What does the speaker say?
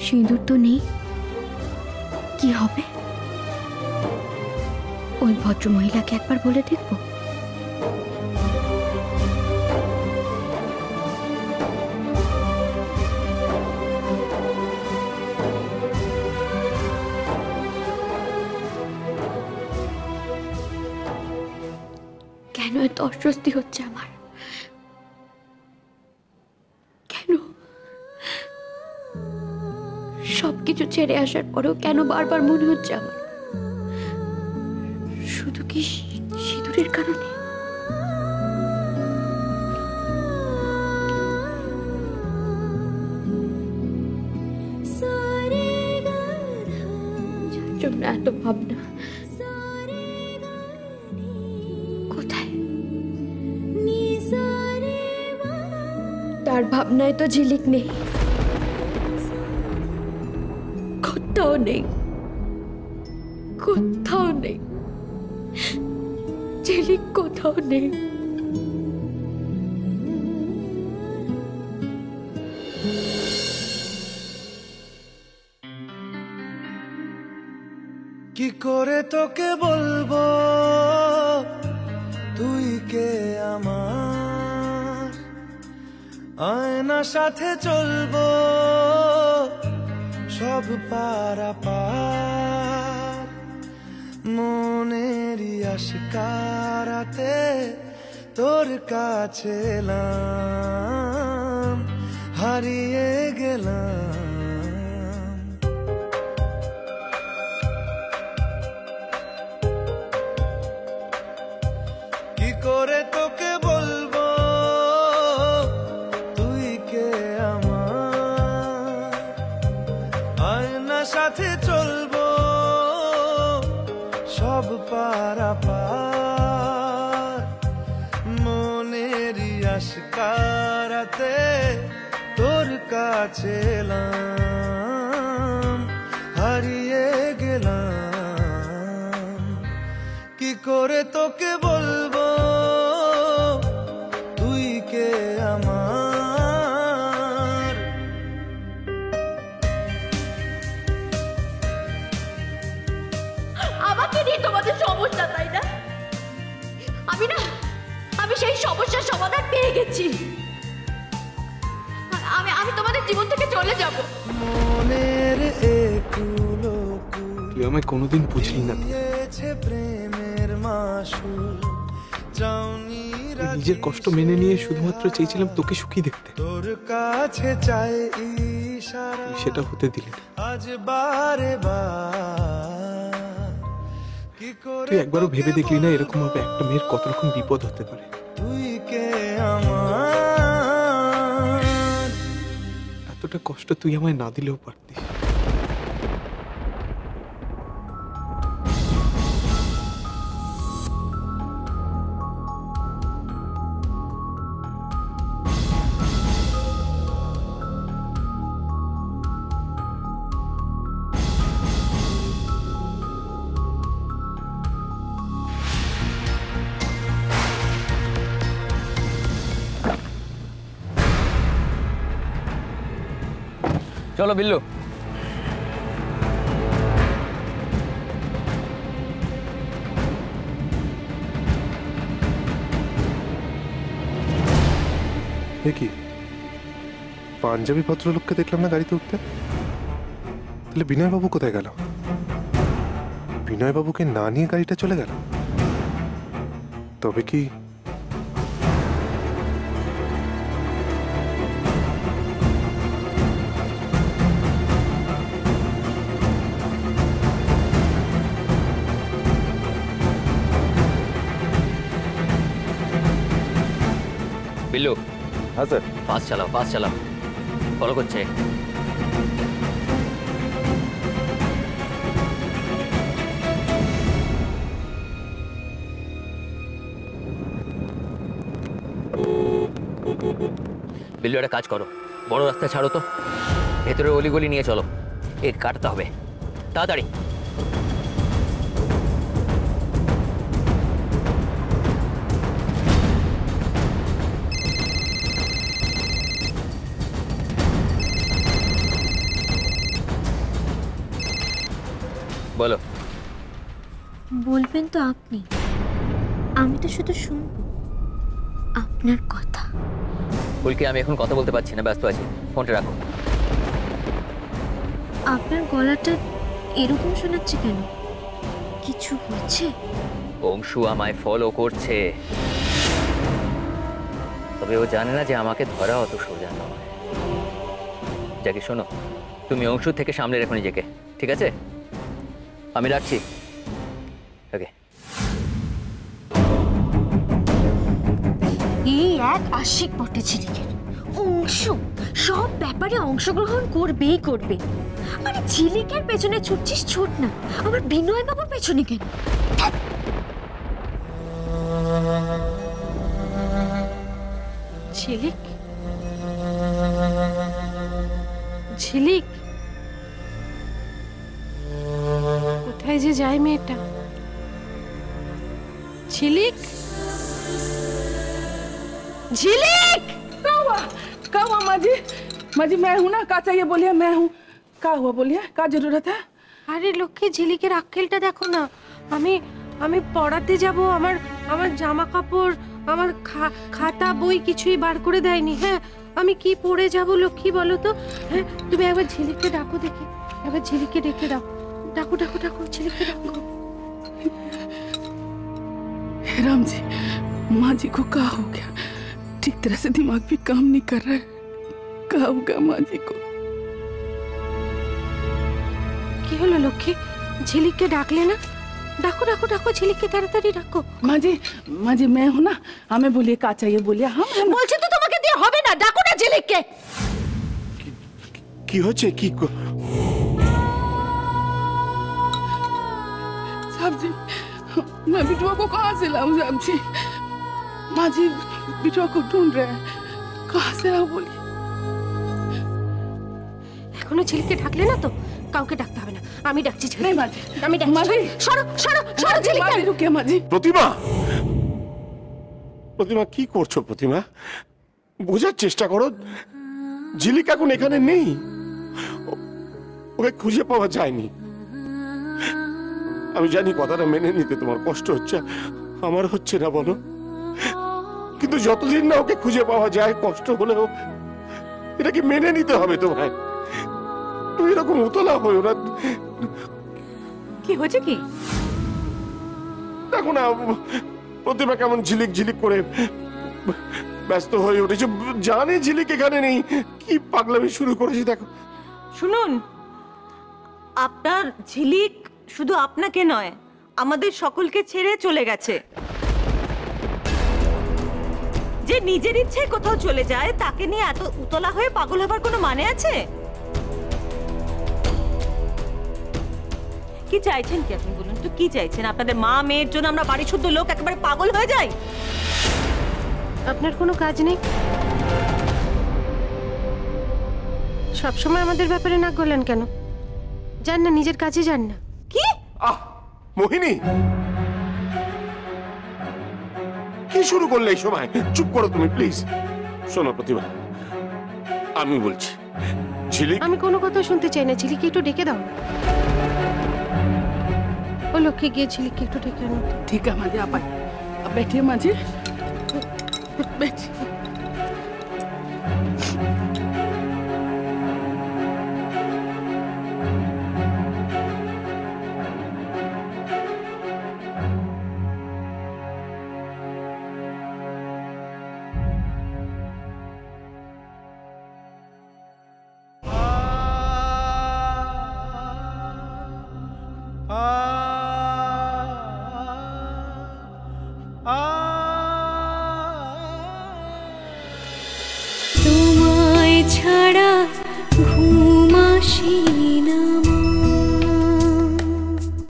সিঁদুর তো নেই, কি হবে? ওই ভদ্রমহিলাকে একবার বলে দেখব। কেন এত অস্বস্তি হচ্ছে আমার? কেন সবকিছু ছেড়ে আসার পরেও কেন বারবার মনে হচ্ছে আমার? শুধু কি সিঁদুরের কারণে? যার জন্য এত ভাবনা, কোথায়? তার ভাবনায় তো ঝিলিক নেই, কোথাও নেই, কোথাও নেই, ঝিলিক কোথাও নেই। কি করে তোকে বলবো তুই কে আমার, আয়না সাথে চলবো সব পারাপার, মনেরই আশকারাতে তোর কাছে এলাম, হারিয়ে গেলাম। কি করে তোকে বলবো তুই কে আমার, আয়না সাথে চলবো সব পারাপার, মনেরই আশকারাতে তোর কাছে এলাম, হারিয়ে গেলাম। কি করে তোকে বলবো তুই কে আমার। আমাকে নিয়ে তোমাদের সমস্যা, তাই না? আমি সেই সমস্যার সমাধান পেয়ে গেছি। আমি তোমাদের জীবন থেকে চলে যাব। মনের একুলো তুই আমায় কোনোদিন বুঝলি না। প্রেমের মাসুল চাউনি, নিজের কষ্ট মেনে নিয়ে শুধুমাত্র চেয়েছিলাম তোকে সুখী দেখতে। তোর কাছে চাই ইশারা, সেটা হতে দিলি না। আজ বারে বার কি করে তুই একবারও ভেবে দেখলি না এরকম ভাবে একটা মেয়ের কত রকম বিপদ হতে পারে? তুই কে আমার। এতটা কষ্ট তুই আমায় না দিলেও পারতিস। চলো বিল্লু। কি পাঞ্জাবি ভদ্রলোককে দেখলাম না গাড়িতে উঠতে? তাহলে বিনয়বাবু কোথায় গেল? বিনয়বাবুকে না নিয়ে গাড়িটা চলে গেল? তবে কি বিল্লু? হ্যাঁ স্যার। ফাস্ট চালাও, ফাস্ট চালাও। ফলো করছে। বিল্লু একটা কাজ করো, বড় রাস্তা ছাড়ো তো, ভেতরে অলিগলি নিয়ে চলো। কাটতে হবে তাড়াতাড়ি। বলবেন তো আপনি, আমি তো শুধু শুনবো আপনার কথা। ফুলকি, আমি এখন কথা বলতে পারছি না, ব্যস্ত আছি, ফোনটা রাখো। আপনার গলাটা এরকম শোনাচ্ছে কেন? কিছু হচ্ছে? অংশু আমায় ফলো করছে, তবে ও জানে না যে আমাকে ধরা অত সোজা নয়। যাকে শোনো, তুমি অংশু থেকে সামনে রেখো নিজেকে, ঠিক আছে? আমি রাখছি। ওকে। এই এক আশিক বটে ঝিলিকের। অংশু সব ব্যাপারে অংশগ্রহণ করবেই করবে। আরে ঝিলিকের পেছনে ছুটছিস ছোট না, আমার বিনয় বাবুর পেছনে কেন? ঝিলিক, ঝিলিক, কোথায় যে যায় মেয়েটা? ঝিলিক, झिलिक! क्या हुआ माँ जी? माँ जी मैं हूँ ना, का चाहिए बोलिए, मैं हूँ। क्या हुआ बोलिए, क्या जरूरत है? আরে লক্ষ্মী, ঝিলিকের আক্কেলটা দেখো না। আমি আমি পড়াতে যাব, আমার জামা কাপড়, আমার খাতা বই কিছুই বার করে দেয়নি। হ্যাঁ, আমি কি পড়ে যাব লক্ষ্মী বলো তো? হ্যাঁ, তুমি একবার ঝিলিককে ডাকো দেখি, একবার ঝিলিককে ডেকে দাও। ডাকো ডাকো ডাকো, ঝিলিককে ডাকো। राम जी, माँ जी को क्या हो गया? ठीक तरह से दिमाग भी काम नहीं कर रहा है। क्या हो गया माँ जी को? কি হলো লক্ষ্মী? ঝিলিককে ডাকলে না? ডাকো ডাকো ডাকো, ঝিলিককে তাড়াতাড়ি ডাকো। माँ जी मैं हूँ ना, हमें बोलिए क्या चाहिए बोलिए। हम বলছি তো তোমাকে দিয়ে হবে না, ডাকো না ঝিলিককে। কি হচ্ছে কি साहब जी, मैं बिटुआ को कहाँ से लाऊं साहब जी? माँ जी बिटुआ को ढूंढ रहे हैं, कहाँ से लाऊं बोलिए। এখনো ঝিলিককে ডাকলে না তো? কাউকে ডাকতে হবে না, আমি ডাকছি। नहीं माँ जी, আমি ডাকছি। माँ जी, সরো সরো সরো ঝিলিক। माँ जी रुकिए माँ जी। প্রতিমা, প্রতিমা কি করছো? প্রতিমা, বোঝার চেষ্টা করো, ঝিলিক এখন এখানে নেই, ওকে খুঁজে পাওয়া যায়নি। আমি জানি কথাটা মেনে নিতে তোমার কষ্ট হচ্ছে, আমার হচ্ছে না বলো, কিন্তু যতদিন না ওকে খুঁজে পাওয়া যায়, কষ্ট হলেও এটাকে মেনে নিতে হবে তোমায়। তুমি এরকম উতলা হয়েও না। কি হয়েছে কি? দেখো না প্রতিমা কেমন ঝিলিক ঝিলিক করে ব্যস্ত হয়ে উঠেছে, জানে ঝিলিক এখানে নেই, কি পাগলামি শুরু করেছে দেখো। শুনুন, আপনার ঝিলিক শুধু আপনাকে নয়, আমাদের সকলকে ছেড়ে চলে গেছে। যে নিজের ইচ্ছে কোথাও চলে যায়, তাকে নিয়ে এত উতলা হয়ে পাগল হবার কোনো মানে আছে? কি চাইছেন কি আপনি বলুন তো, কি চাইছেন? আপনাদের মা মেয়ের জন্য আমরা বাড়ি শুদ্ধ লোক একেবারে পাগল হয়ে যাই? আপনার কোনো কাজ নেই? সবসময় আমাদের ব্যাপারে নাক গলান কেন? যান না, নিজের কাজে যান না। কি? আহ মোহিনী, কি শুরু করলে এই সময়? চুপ করো তুমি প্লিজ। শোনো প্রতিভা, আমি বলছি, ঝিলিক। আমি কোনো কথা শুনতে চাই না, ঝিলিককে একটু ডেকে দাও। ও লক্ষ্মী, গিয়ে ঝিলিককে একটু ডেকে আনো। ठीक है माँ जी, आप आइए, अब बैठिए माँ जी, बैठिए।